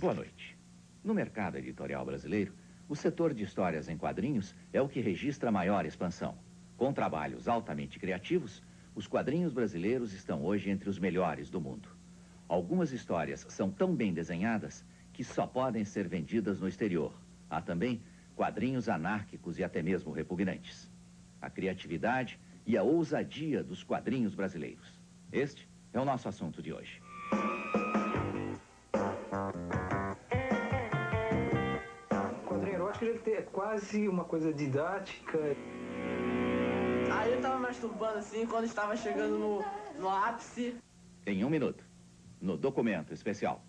Boa noite. No mercado editorial brasileiro, o setor de histórias em quadrinhos é o que registra maior expansão. Com trabalhos altamente criativos, os quadrinhos brasileiros estão hoje entre os melhores do mundo. Algumas histórias são tão bem desenhadas que só podem ser vendidas no exterior. Há também quadrinhos anárquicos e até mesmo repugnantes. A criatividade e a ousadia dos quadrinhos brasileiros. Este é o nosso assunto de hoje. O quadrinho erótico ele é quase uma coisa didática. Aí eu tava masturbando assim quando estava chegando no ápice. Em 1 minuto, no documento especial.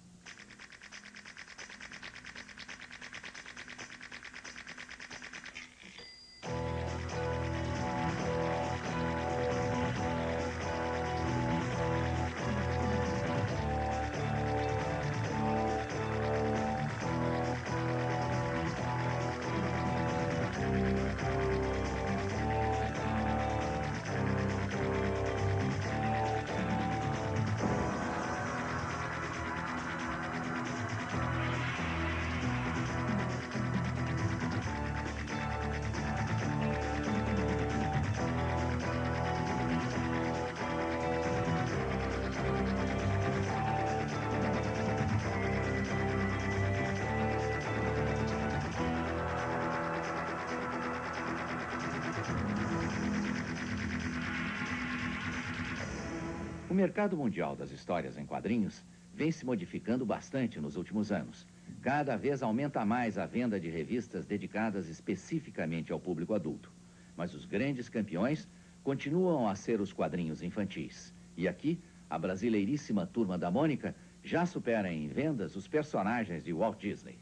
O mercado mundial das histórias em quadrinhos vem se modificando bastante nos últimos anos. Cada vez aumenta mais a venda de revistas dedicadas especificamente ao público adulto. Mas os grandes campeões continuam a ser os quadrinhos infantis. E aqui, a brasileiríssima Turma da Mônica já supera em vendas os personagens de Walt Disney.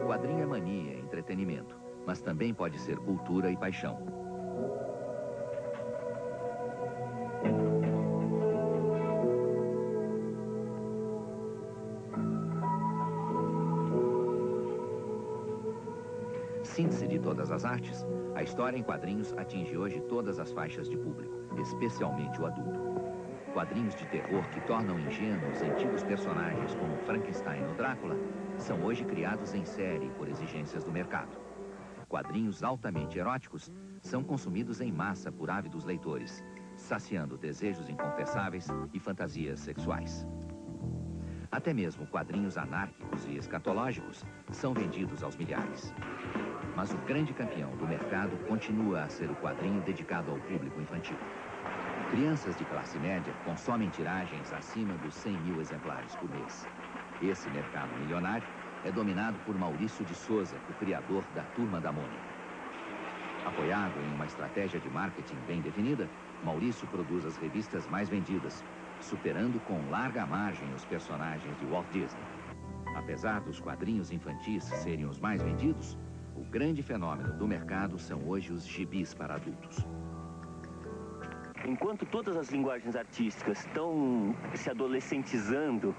Quadrinho é mania, é entretenimento, mas também pode ser cultura e paixão. Síntese de todas as artes, a história em quadrinhos atinge hoje todas as faixas de público, especialmente o adulto. Quadrinhos de terror que tornam ingênuos antigos personagens como Frankenstein ou Drácula são hoje criados em série por exigências do mercado. Quadrinhos altamente eróticos são consumidos em massa por ávidos leitores, saciando desejos inconfessáveis e fantasias sexuais. Até mesmo quadrinhos anárquicos e escatológicos são vendidos aos milhares. Mas o grande campeão do mercado continua a ser o quadrinho dedicado ao público infantil. Crianças de classe média consomem tiragens acima dos 100.000 exemplares por mês. Esse mercado milionário é dominado por Maurício de Souza, o criador da Turma da Mônica. Apoiado em uma estratégia de marketing bem definida, Maurício produz as revistas mais vendidas, superando com larga margem os personagens de Walt Disney. Apesar dos quadrinhos infantis serem os mais vendidos, o grande fenômeno do mercado são hoje os gibis para adultos. Enquanto todas as linguagens artísticas estão se adolescentizando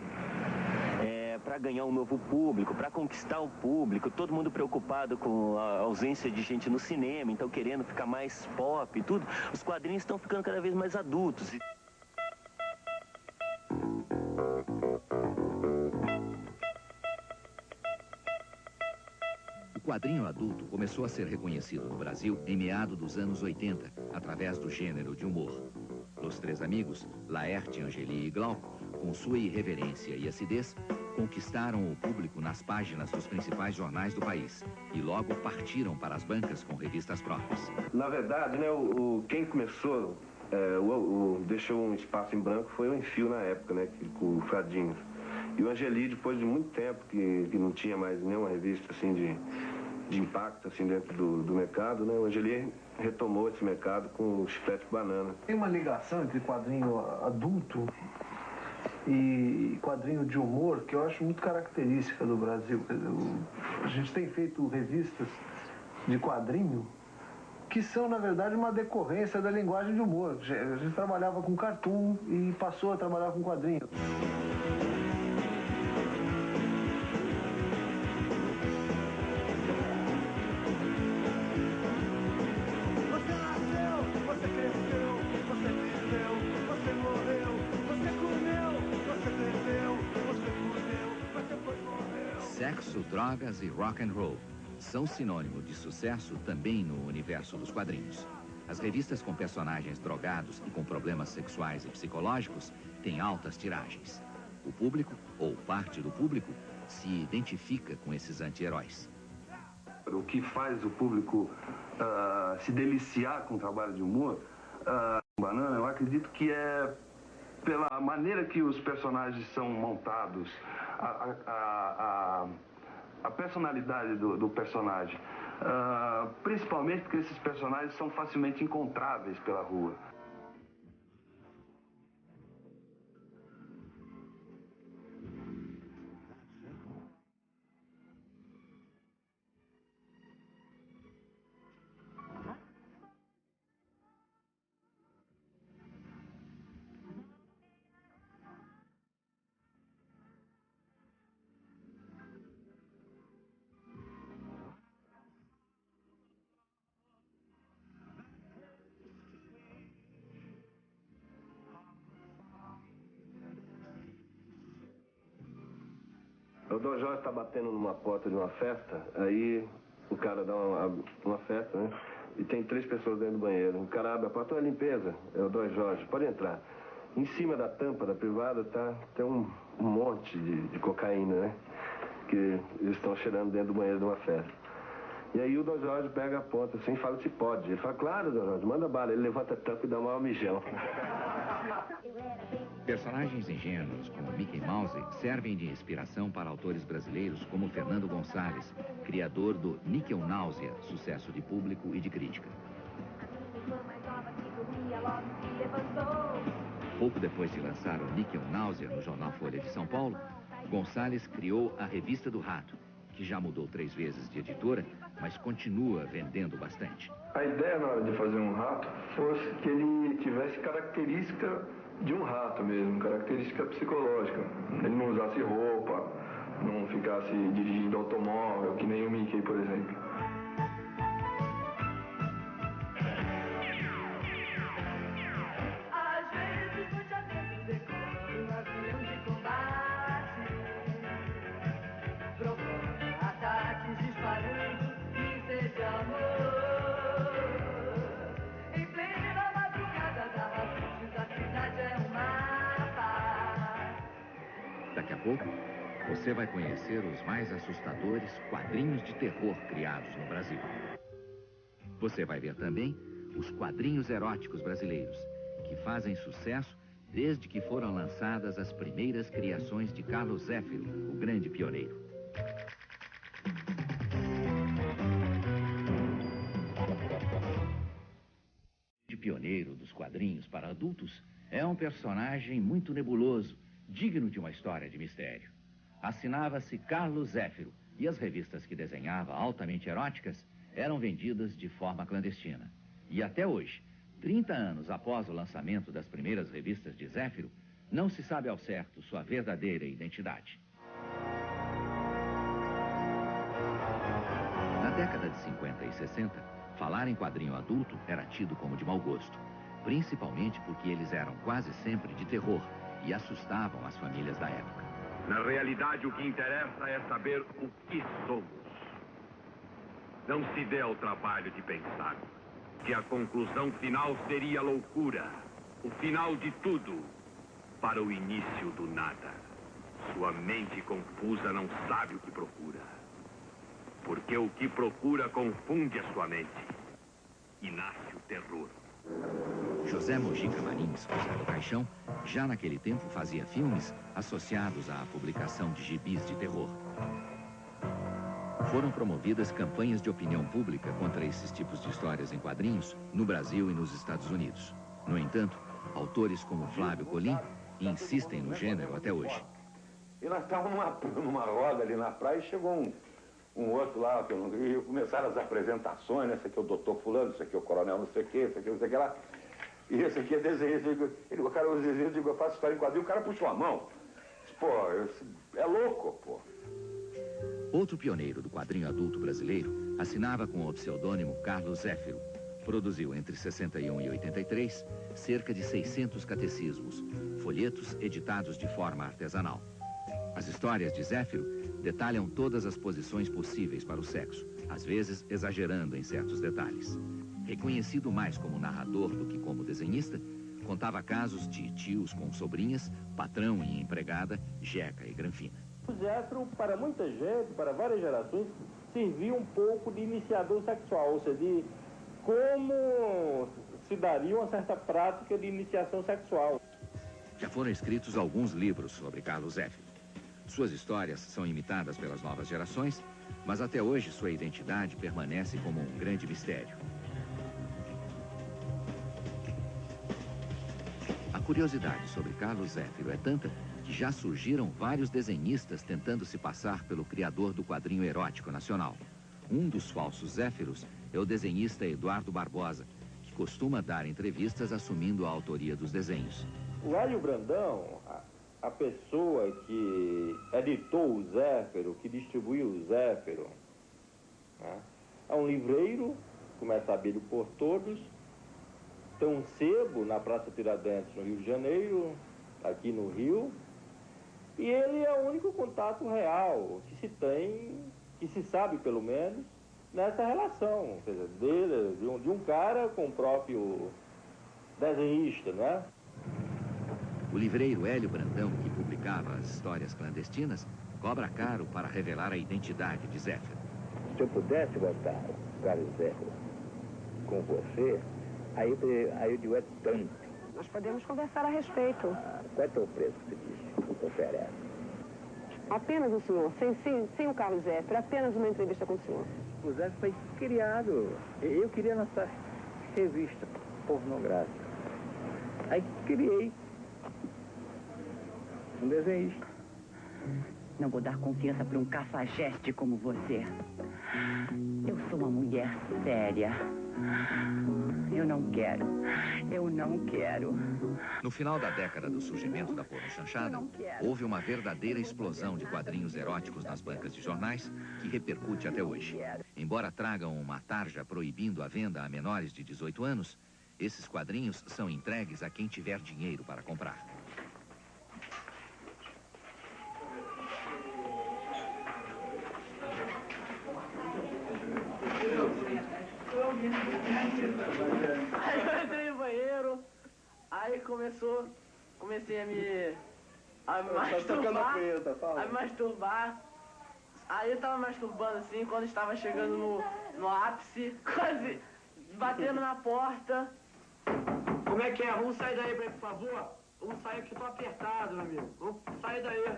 para ganhar um novo público, para conquistar o público, todo mundo preocupado com a ausência de gente no cinema, então querendo ficar mais pop e tudo, os quadrinhos estão ficando cada vez mais adultos. O quadrinho adulto começou a ser reconhecido no Brasil em meados dos anos 80, através do gênero de humor. Os três amigos, Laerte, Angeli e Glauco, com sua irreverência e acidez, conquistaram o público nas páginas dos principais jornais do país e logo partiram para as bancas com revistas próprias. Na verdade, né, quem começou, deixou um espaço em branco foi o Enfio na época, né, com o Fradinho. E o Angeli, depois de muito tempo que não tinha mais nenhuma revista assim de impacto assim dentro do mercado, né? O Angeli retomou esse mercado com o Chiclete Banana. Tem uma ligação entre quadrinho adulto e quadrinho de humor que eu acho muito característica do Brasil. A gente tem feito revistas de quadrinho que são, na verdade, uma decorrência da linguagem de humor. A gente trabalhava com cartoon e passou a trabalhar com quadrinho. Você nasceu, você cresceu, você viveu, você morreu, você comeu, você bebeu, você fudeu, você foi morreu. Sexo, drogas e rock and roll são sinônimo de sucesso também no universo dos quadrinhos. As revistas com personagens drogados e com problemas sexuais e psicológicos têm altas tiragens. O público, ou parte do público, se identifica com esses anti-heróis. O que faz o público se deliciar com o trabalho de humor, Banana, eu acredito que é pela maneira que os personagens são montados, a personalidade do personagem. Principalmente porque esses personagens são facilmente encontráveis pela rua. O Dom Jorge está batendo numa porta de uma festa, aí o cara dá uma festa, né? E tem 3 pessoas dentro do banheiro. O cara abre a porta, é limpeza, é o Dom Jorge, pode entrar. Em cima da tampa da privada tem um monte de cocaína, né? Que eles estão cheirando dentro do banheiro de uma festa. E aí o Dom Jorge pega a ponta assim e fala se pode. Ele fala, claro, Dom Jorge, manda bala. Ele levanta a tampa e dá uma mijão. Personagens ingênuos como Mickey Mouse servem de inspiração para autores brasileiros como Fernando Gonçalves, criador do Níquel Náusea, sucesso de público e de crítica. Pouco depois de lançar o Níquel Náusea no jornal Folha de São Paulo, Gonçalves criou a Revista do Rato, que já mudou 3 vezes de editora, mas continua vendendo bastante. A ideia na hora de fazer um rato fosse que ele tivesse característica de um rato mesmo, característica psicológica. Ele não usasse roupa, não ficasse dirigindo automóvel, que nem o Mickey, por exemplo. Às vezes muitos amigos decoram um avião de combate, provocando ataques, disparando mísseis de amor. Em plena madrugada da Rasputin, a cidade é um mapa. Daqui a pouco, você vai conhecer os mais assustadores quadrinhos de terror criados no Brasil. Você vai ver também os quadrinhos eróticos brasileiros, que fazem sucesso desde que foram lançadas as primeiras criações de Carlos Zéfiro, o grande pioneiro. O pioneiro dos quadrinhos para adultos é um personagem muito nebuloso, digno de uma história de mistério. Assinava-se Carlos Zéfiro e as revistas que desenhava altamente eróticas eram vendidas de forma clandestina. E até hoje, 30 anos após o lançamento das primeiras revistas de Zéfiro, não se sabe ao certo sua verdadeira identidade. Na década de 50 e 60, falar em quadrinho adulto era tido como de mau gosto, principalmente porque eles eram quase sempre de terror e assustavam as famílias da época. Na realidade, o que interessa é saber o que somos. Não se dê ao trabalho de pensar que a conclusão final seria loucura, o final de tudo, para o início do nada. Sua mente confusa não sabe o que procura, porque o que procura confunde a sua mente e nasce o terror. José Mojica Marins, José do Caixão, já naquele tempo fazia filmes associados à publicação de gibis de terror. Foram promovidas campanhas de opinião pública contra esses tipos de histórias em quadrinhos no Brasil e nos Estados Unidos. No entanto, autores como Flávio Colim insistem no gênero até hoje. E nós estávamos numa roda ali na praia e chegou um outro lá, e começaram as apresentações, né? Esse aqui é o doutor fulano, esse aqui é o coronel não sei o que, esse aqui não sei o que lá. E esse aqui é desenhista. Ele, o cara, os desenhos, eu faço história em quadrinho, o cara puxou a mão. Pô, é louco, pô. Outro pioneiro do quadrinho adulto brasileiro assinava com o pseudônimo Carlos Zéfiro. Produziu entre 61 e 83 cerca de 600 catecismos, folhetos editados de forma artesanal. As histórias de Zéfiro detalham todas as posições possíveis para o sexo, às vezes exagerando em certos detalhes. Reconhecido mais como narrador do que como desenhista, contava casos de tios com sobrinhas, patrão e empregada, jeca e granfina. O Zéfiro, para muita gente, para várias gerações, serviu um pouco de iniciador sexual, ou seja, de como se daria uma certa prática de iniciação sexual. Já foram escritos alguns livros sobre Carlos Zéfiro. Suas histórias são imitadas pelas novas gerações, mas até hoje sua identidade permanece como um grande mistério. A curiosidade sobre Carlos Zéfiro é tanta que já surgiram vários desenhistas tentando se passar pelo criador do quadrinho erótico nacional. Um dos falsos Zéfiros é o desenhista Eduardo Barbosa, que costuma dar entrevistas assumindo a autoria dos desenhos. O Hélio Brandão, a pessoa que editou o Zéfiro, que distribuiu o Zéfiro, né, é um livreiro, como é sabido por todos, tem um sebo na Praça Tiradentes, no Rio de Janeiro, aqui no Rio, e ele é o único contato real que se tem, que se sabe pelo menos, nessa relação, ou seja, de um cara com o próprio desenhista, né? O livreiro Hélio Brandão, que publicava as histórias clandestinas, cobra caro para revelar a identidade de Zéfiro. Se eu pudesse botar o Carlos Zéfiro com você, aí eu digo, é tanto. Nós podemos conversar a respeito. Qual é o preço que você oferece? Apenas o senhor, sem o Carlos Zéfiro, apenas uma entrevista com o senhor. O Zéfiro foi criado. Eu queria lançar revista pornográfica. Aí criei um desenhista. Não vou dar confiança para um cafajeste como você. Eu sou uma mulher séria. Eu não quero. No final da década do surgimento da pornochanchada, houve uma verdadeira explosão de quadrinhos eróticos nas bancas de jornais que repercute até hoje. Embora tragam uma tarja proibindo a venda a menores de 18 anos, esses quadrinhos são entregues a quem tiver dinheiro para comprar. Aí eu entrei no banheiro, aí comecei a me masturbar. Aí eu tava masturbando assim, quando estava chegando no ápice, quase batendo na porta. Como é que é? Vamos sair daí, por favor? Vamos sair que eu tô apertado, meu amigo. Vamos sair daí.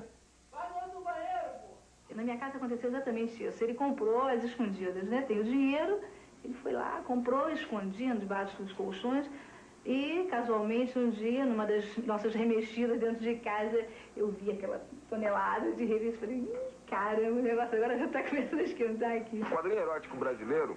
Vai no banheiro, pô! Na minha casa aconteceu exatamente isso. Ele comprou às escondidas, né? Tem o dinheiro, ele foi lá, comprou, escondido debaixo dos colchões. E, casualmente, um dia, numa das nossas remexidas dentro de casa, eu vi aquela tonelada de revista. Falei, caramba, o negócio agora já está começando a esquentar aqui. O quadrinho erótico brasileiro,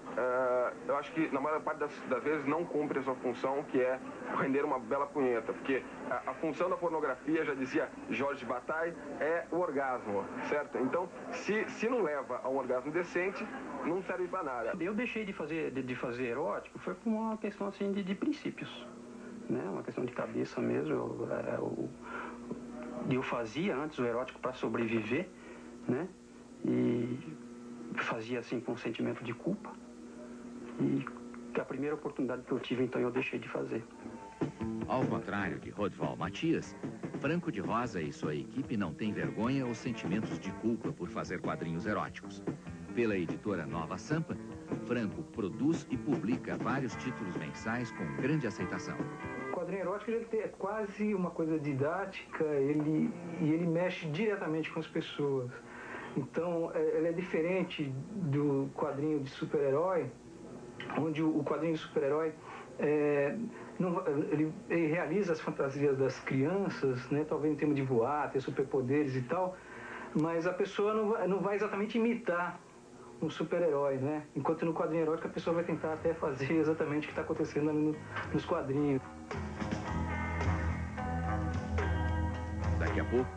eu acho que na maior parte das vezes não cumpre a sua função, que é render uma bela punheta. Porque a função da pornografia, já dizia Jorge Bataille, é o orgasmo, certo? Então, se não leva a um orgasmo decente, não serve para nada. Eu deixei de fazer erótico, foi por uma questão assim de princípios, né? Uma questão de cabeça mesmo. Eu fazia antes o erótico para sobreviver, né? E fazia assim com um sentimento de culpa. E a primeira oportunidade que eu tive, então eu deixei de fazer. Ao contrário de Rodval Matias, Franco de Rosa e sua equipe não têm vergonha ou sentimentos de culpa por fazer quadrinhos eróticos. Pela editora Nova Sampa, Franco produz e publica vários títulos mensais com grande aceitação. O quadrinho erótico é quase uma coisa didática, ele mexe diretamente com as pessoas. Então, ele é diferente do quadrinho de super-herói, onde o quadrinho de super-herói ele realiza as fantasias das crianças, né? Talvez em termos de voar, ter superpoderes e tal, mas a pessoa não vai exatamente imitar um super-herói, né? Enquanto no quadrinho erótico a pessoa vai tentar até fazer exatamente o que está acontecendo ali nos quadrinhos. Daqui a pouco,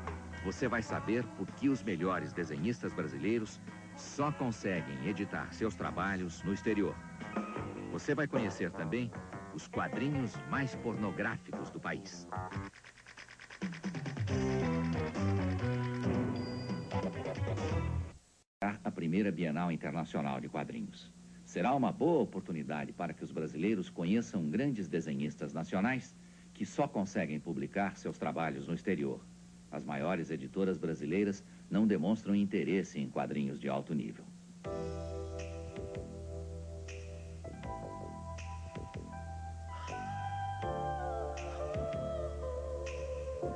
você vai saber por que os melhores desenhistas brasileiros só conseguem editar seus trabalhos no exterior. Você vai conhecer também os quadrinhos mais pornográficos do país. A primeira Bienal Internacional de Quadrinhos. Será uma boa oportunidade para que os brasileiros conheçam grandes desenhistas nacionais que só conseguem publicar seus trabalhos no exterior. As maiores editoras brasileiras não demonstram interesse em quadrinhos de alto nível.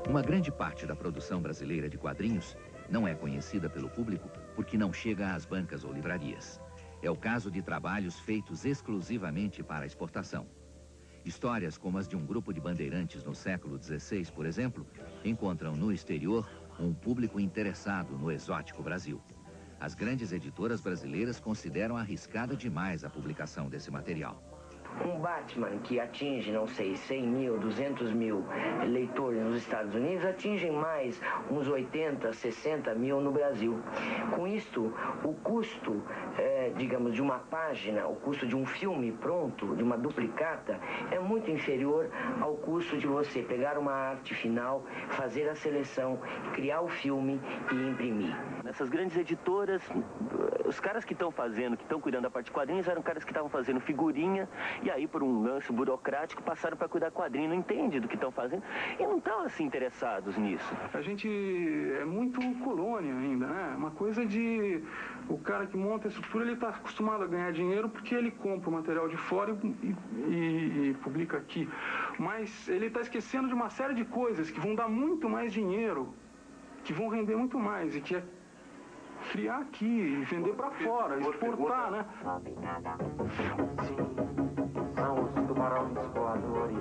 Uma grande parte da produção brasileira de quadrinhos não é conhecida pelo público porque não chega às bancas ou livrarias. É o caso de trabalhos feitos exclusivamente para exportação. Histórias como as de um grupo de bandeirantes no século XVI, por exemplo, encontram no exterior um público interessado no exótico Brasil. As grandes editoras brasileiras consideram arriscada demais a publicação desse material. Um Batman que atinge, não sei, 100 mil, 200 mil leitores nos Estados Unidos, atinge mais uns 80, 60 mil no Brasil. Com isto, o custo, digamos, de uma página, o custo de um filme pronto, de uma duplicata, é muito inferior ao custo de você pegar uma arte final, fazer a seleção, criar o filme e imprimir. Nessas grandes editoras, os caras que estão fazendo, que estão cuidando da parte de quadrinhos, eram caras que estavam fazendo figurinha, e aí, por um lance burocrático, passaram para cuidar quadrinho, não entende do que estão fazendo, e não estão, assim, interessados nisso. A gente é muito colônia ainda, né? Uma coisa de... O cara que monta a estrutura, ele está acostumado a ganhar dinheiro porque ele compra o material de fora e publica aqui. Mas ele está esquecendo de uma série de coisas que vão dar muito mais dinheiro, que vão render muito mais, e que é criar aqui e vender para fora, exportar, né? São os tubarões voadores.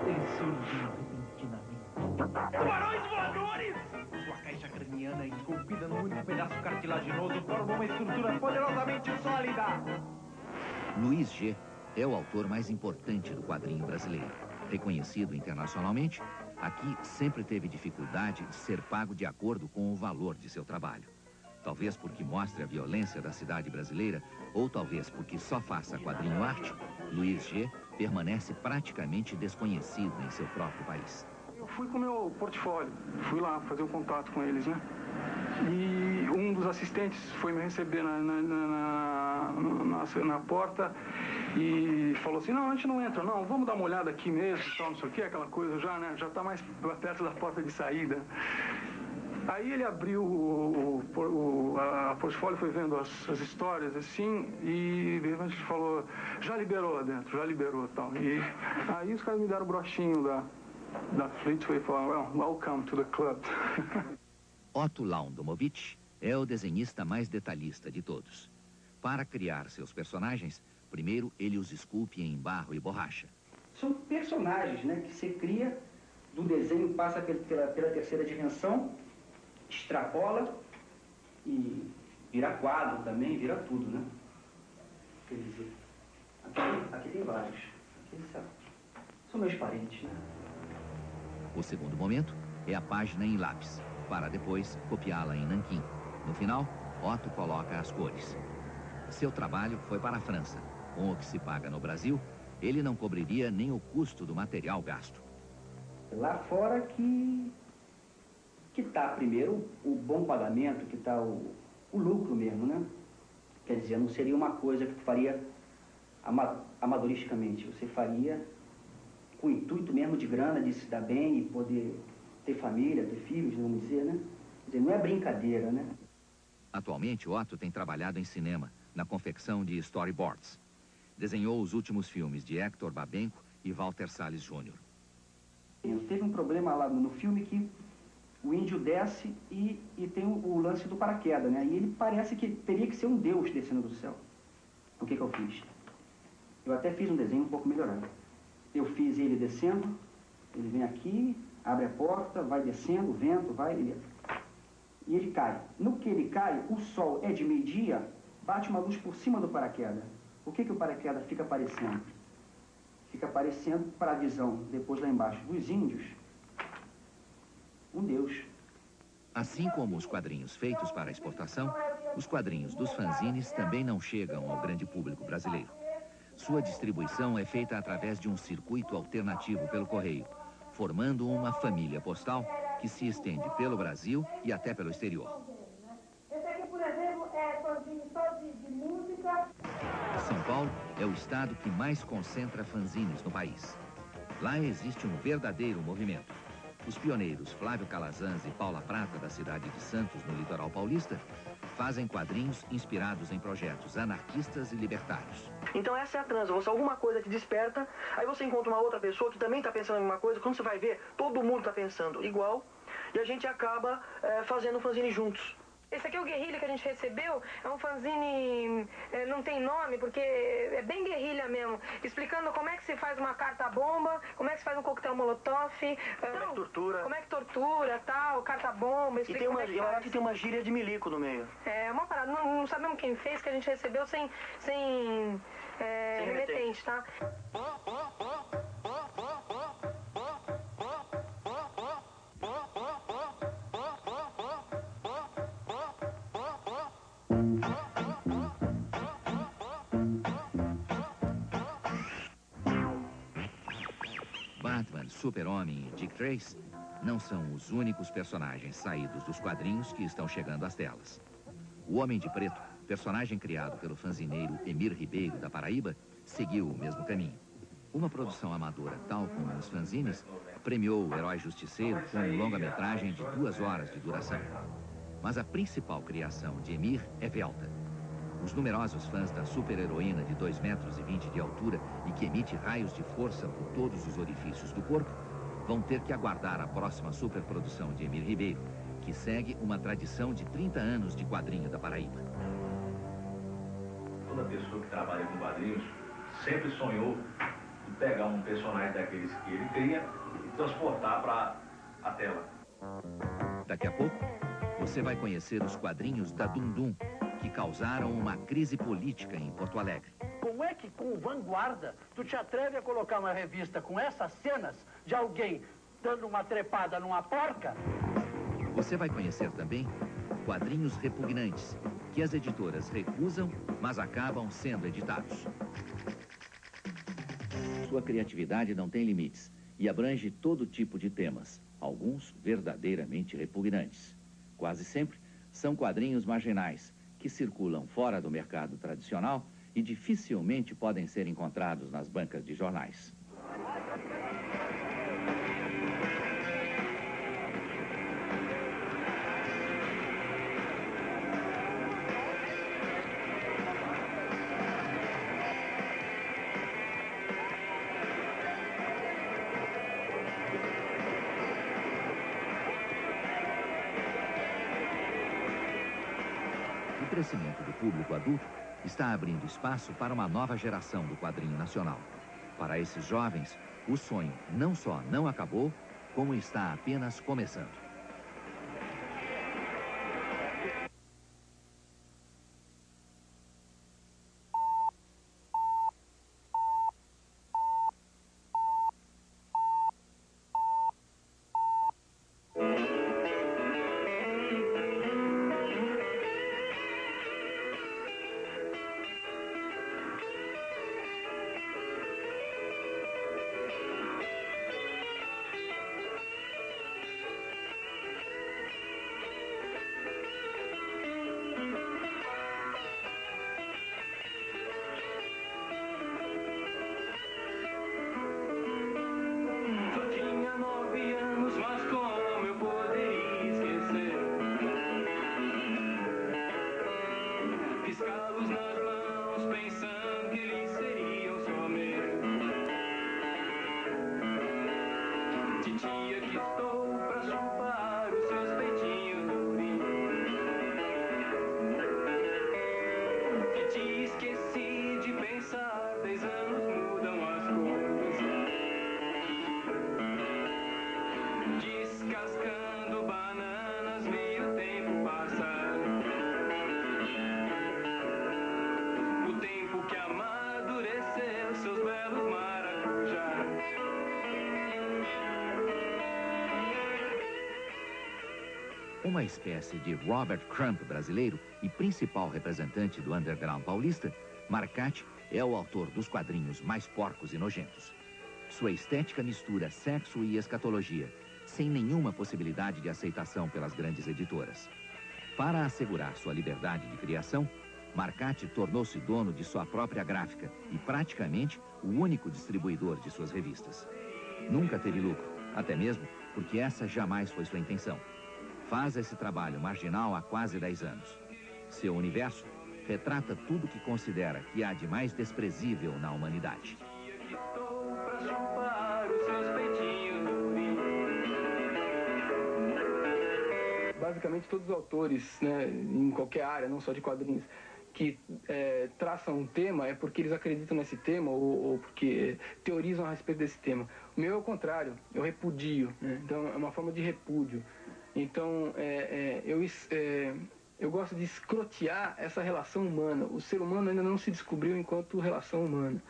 Eles surgem repentinamente. Tubarões voadores! Sua caixa craniana esculpida num único pedaço cartilaginoso forma uma estrutura poderosamente sólida. Luiz G. é o autor mais importante do quadrinho brasileiro. Reconhecido internacionalmente, aqui sempre teve dificuldade de ser pago de acordo com o valor de seu trabalho. Talvez porque mostre a violência da cidade brasileira, ou talvez porque só faça quadrinho arte, Luiz G. permanece praticamente desconhecido em seu próprio país. Eu fui com o meu portfólio, fui lá fazer um contato com eles, né? E um dos assistentes foi me receber na porta e falou assim, não, a gente não entra, não, vamos dar uma olhada aqui mesmo, tal, não sei o que, aquela coisa já, né? Já está mais perto da porta de saída. Aí ele abriu a portfólio, foi vendo as histórias, assim, e de repente falou, já liberou lá dentro, já liberou, tal. E aí os caras me deram o brochinho da Fleetway e falaram, well, welcome to the club. Otto Laundomovich é o desenhista mais detalhista de todos. Para criar seus personagens, primeiro ele os esculpe em barro e borracha. São personagens, né, que você cria, do desenho passa pela terceira dimensão, extrapola e vira quadro também, vira tudo, né? Quer dizer, aqui tem vários. Aqui são meus parentes, né? O segundo momento é a página em lápis, para depois copiá-la em nanquim. No final, Otto coloca as cores. Seu trabalho foi para a França. Com o que se paga no Brasil, ele não cobriria nem o custo do material gasto. Lá fora que está primeiro o bom pagamento, que está o lucro mesmo, né? Quer dizer, não seria uma coisa que tu faria amadoristicamente, você faria com o intuito mesmo de grana, de se dar bem e poder ter família, ter filhos, vamos dizer, né? Quer dizer, não é brincadeira, né? Atualmente, Otto tem trabalhado em cinema, na confecção de storyboards. Desenhou os últimos filmes de Hector Babenco e Walter Salles Jr. Teve um problema lá no filme que o índio desce e tem o lance do paraquedas, né? E ele parece que teria que ser um deus descendo do céu. O que eu fiz? Eu até fiz um desenho um pouco melhorado. Eu fiz ele descendo, ele vem aqui, abre a porta, vai descendo, o vento, vai... E ele cai. No que ele cai, o sol é de meio-dia, bate uma luz por cima do paraquedas. O que o paraquedas fica aparecendo? Fica aparecendo para a visão, depois lá embaixo, dos índios, um deus. Assim como os quadrinhos feitos para exportação, os quadrinhos dos fanzines também não chegam ao grande público brasileiro. Sua distribuição é feita através de um circuito alternativo pelo correio, formando uma família postal que se estende pelo Brasil e até pelo exterior. Esse aqui, por exemplo, é fanzine só de música. São Paulo é o estado que mais concentra fanzines no país. Lá existe um verdadeiro movimento. Os pioneiros Flávio Calazans e Paula Prata, da cidade de Santos, no litoral paulista, fazem quadrinhos inspirados em projetos anarquistas e libertários. Então essa é a transa, você alguma coisa te desperta, aí você encontra uma outra pessoa que também está pensando em uma coisa, quando você vai ver, todo mundo está pensando igual, e a gente acaba fazendo um fanzine juntos. Esse aqui é o Guerrilha que a gente recebeu, é um fanzine, não tem nome, porque é bem guerrilha mesmo, explicando como é que se faz uma carta-bomba, como é que se faz um coquetel molotov, como é que tortura, tal, carta-bomba, E tem uma gíria de milico no meio. É uma parada, não sabemos quem fez, que a gente recebeu sem remetente, tá? Batman, Super-Homem e Dick Tracy não são os únicos personagens saídos dos quadrinhos que estão chegando às telas. O Homem de Preto, personagem criado pelo fanzineiro Emir Ribeiro, da Paraíba, seguiu o mesmo caminho. Uma produção amadora, tal como os fanzines, premiou o Herói Justiceiro com um longa-metragem de 2 horas de duração. Mas a principal criação de Emir é Velta. Os numerosos fãs da super-heroína de 2,20 metros de altura e que emite raios de força por todos os orifícios do corpo, vão ter que aguardar a próxima superprodução de Emir Ribeiro, que segue uma tradição de 30 anos de quadrinho da Paraíba. Toda pessoa que trabalha com quadrinhos sempre sonhou em pegar um personagem daqueles que ele cria e transportar para a tela. Daqui a pouco, você vai conhecer os quadrinhos da Dundum, que causaram uma crise política em Porto Alegre. Como é que com Vanguarda tu te atreve a colocar uma revista com essas cenas de alguém dando uma trepada numa porca? Você vai conhecer também quadrinhos repugnantes, que as editoras recusam, mas acabam sendo editados. Sua criatividade não tem limites e abrange todo tipo de temas, alguns verdadeiramente repugnantes. Quase sempre são quadrinhos marginais, que circulam fora do mercado tradicional e dificilmente podem ser encontrados nas bancas de jornais. O crescimento do público adulto está abrindo espaço para uma nova geração do quadrinho nacional. Para esses jovens, o sonho não só não acabou, como está apenas começando. Titia que estou pra chupar os seus peitinhos durinhos. Titi, esqueci de pensar, 10 anos mudam as coisas. Descascando bananas, vi o tempo passar. O tempo que amadureceu seus belos maracujás. Uma espécie de Robert Crumb brasileiro e principal representante do underground paulista, Marcati é o autor dos quadrinhos mais porcos e nojentos. Sua estética mistura sexo e escatologia, sem nenhuma possibilidade de aceitação pelas grandes editoras. Para assegurar sua liberdade de criação, Marcati tornou-se dono de sua própria gráfica e praticamente o único distribuidor de suas revistas. Nunca teve lucro, até mesmo porque essa jamais foi sua intenção. Faz esse trabalho marginal há quase 10 anos. Seu universo retrata tudo que considera que há de mais desprezível na humanidade. Basicamente todos os autores, né, em qualquer área, não só de quadrinhos, que traçam um tema é porque eles acreditam nesse tema ou porque teorizam a respeito desse tema. O meu é o contrário, eu repudio, né? Então é uma forma de repúdio. Então eu gosto de escrotear essa relação humana. O ser humano ainda não se descobriu enquanto relação humana.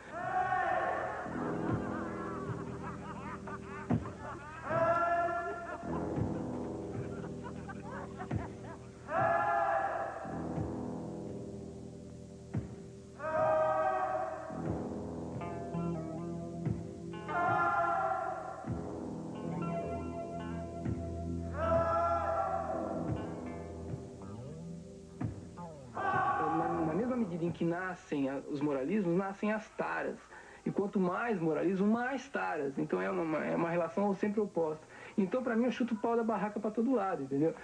Em que nascem os moralismos, nascem as taras. E quanto mais moralismo, mais taras. Então é uma relação sempre oposta. Então, para mim, eu chuto o pau da barraca para todo lado, entendeu?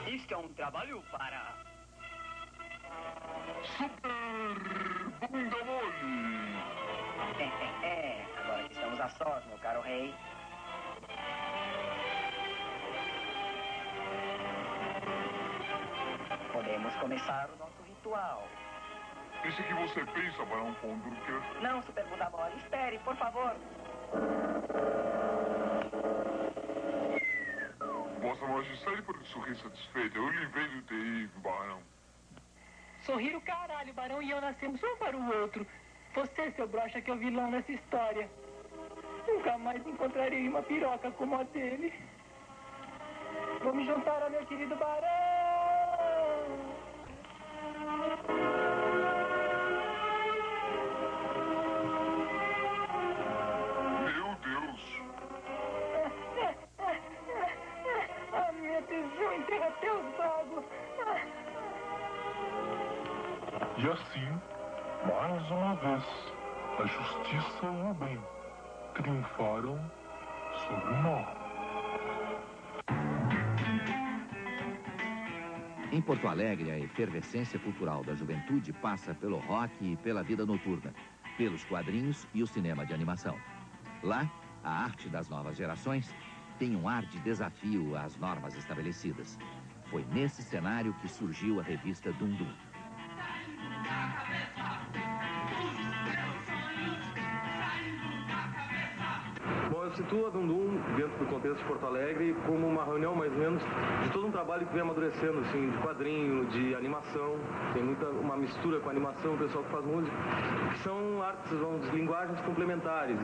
Isto é um trabalho para... Super Bunda Mole! Agora que estamos a sós, meu caro rei. Podemos começar o nosso ritual. Esse que você pensa, Barão von Drucker? Não, Super Bunda Mole, espere, por favor. Vossa Majestade pode sorrir satisfeita. Eu livrei do terrível, Barão. Sorrir o caralho, Barão e eu nascemos um para o outro. Você, seu broxa, que é o vilão nessa história. Nunca mais encontrarei uma piroca como a dele. Vou me juntar ao meu querido Barão. Meu Deus! A minha tesão enterra teus bagos. E assim, mais uma vez, a justiça e o bem triunfaram sobre o mal. Em Porto Alegre, a efervescência cultural da juventude passa pelo rock e pela vida noturna, pelos quadrinhos e o cinema de animação. Lá, a arte das novas gerações tem um ar de desafio às normas estabelecidas. Foi nesse cenário que surgiu a revista Dum Dum. Bom, eu situo a Dum Dum dentro do contexto de Porto Alegre como uma reunião, mais ou menos, de todo um trabalho que vem amadurecendo, assim, de quadrinho, de animação. Tem uma mistura com a animação, o pessoal que faz música, que são artes, linguagens complementares.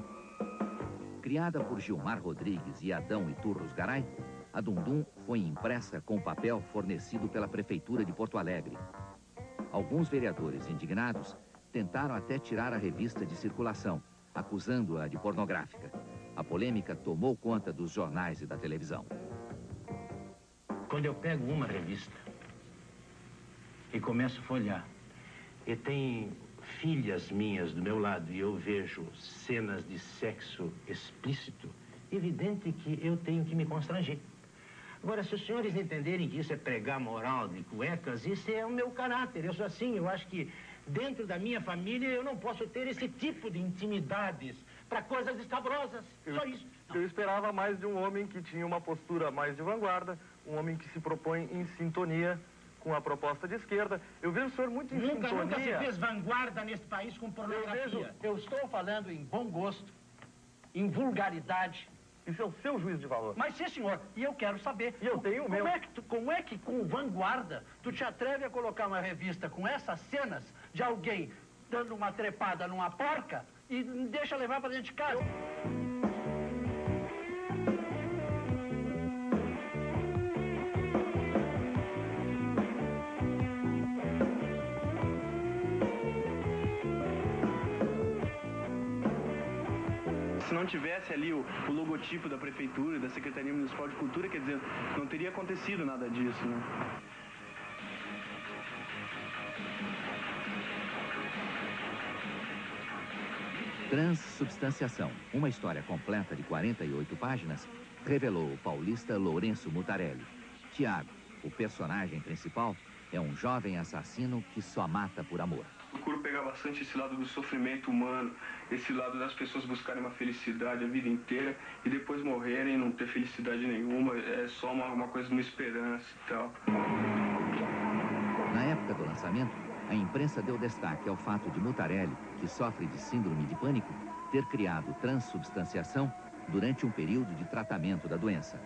Criada por Gilmar Rodrigues e Adão Iturros Garay, a Dum Dum foi impressa com papel fornecido pela Prefeitura de Porto Alegre. Alguns vereadores indignados tentaram até tirar a revista de circulação, acusando-a de pornográfica. A polêmica tomou conta dos jornais e da televisão. Quando eu pego uma revista e começo a folhear, e tem filhas minhas do meu lado e eu vejo cenas de sexo explícito, evidente que eu tenho que me constranger. Agora, se os senhores entenderem que isso é pregar moral de cuecas, isso é o meu caráter. Eu sou assim, eu acho que dentro da minha família eu não posso ter esse tipo de intimidades para coisas escabrosas. Só isso. Eu esperava mais de um homem que tinha uma postura mais de vanguarda, um homem que se propõe em sintonia com a proposta de esquerda. Eu vejo o senhor muito em sintonia. Nunca se fez vanguarda neste país com pornografia. Eu estou falando em bom gosto, em vulgaridade. Isso é o seu juízo de valor. Mas sim, senhor, e eu quero saber... E eu tenho o meu. Como é que com vanguarda tu te atreve a colocar uma revista com essas cenas de alguém dando uma trepada numa porca e deixa levar para dentro de casa? Se não tivesse ali o logotipo da Prefeitura, da Secretaria Municipal de Cultura, quer dizer, não teria acontecido nada disso, né? Transubstanciação, uma história completa de 48 páginas, revelou o paulista Lourenço Mutarelli. Tiago, o personagem principal, é um jovem assassino que só mata por amor. Procuro pegar bastante esse lado do sofrimento humano, esse lado das pessoas buscarem uma felicidade a vida inteira e depois morrerem e não ter felicidade nenhuma, é só uma coisa, uma esperança e tal. Na época do lançamento, a imprensa deu destaque ao fato de Mutarelli, que sofre de síndrome de pânico, ter criado transubstanciação durante um período de tratamento da doença.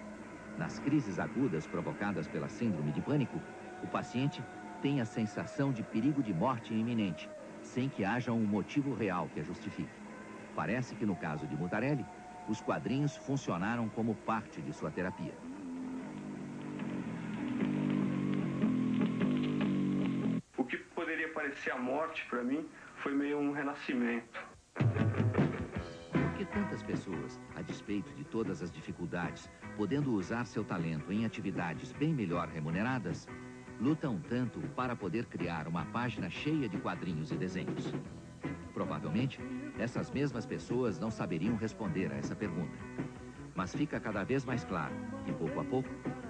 Nas crises agudas provocadas pela síndrome de pânico, o paciente tem a sensação de perigo de morte iminente, sem que haja um motivo real que a justifique. Parece que no caso de Mutarelli, os quadrinhos funcionaram como parte de sua terapia. O que poderia parecer a morte para mim foi meio um renascimento. Por que tantas pessoas, a despeito de todas as dificuldades, podendo usar seu talento em atividades bem melhor remuneradas, lutam tanto para poder criar uma página cheia de quadrinhos e desenhos? Provavelmente, essas mesmas pessoas não saberiam responder a essa pergunta. Mas fica cada vez mais claro que, pouco a pouco,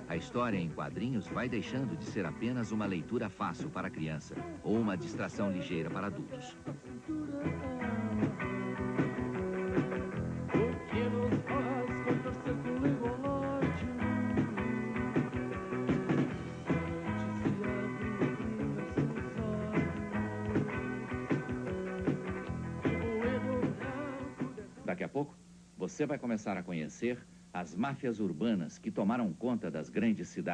a história em quadrinhos vai deixando de ser apenas uma leitura fácil para criança ou uma distração ligeira para adultos. Daqui a pouco, você vai começar a conhecer as máfias urbanas que tomaram conta das grandes cidades.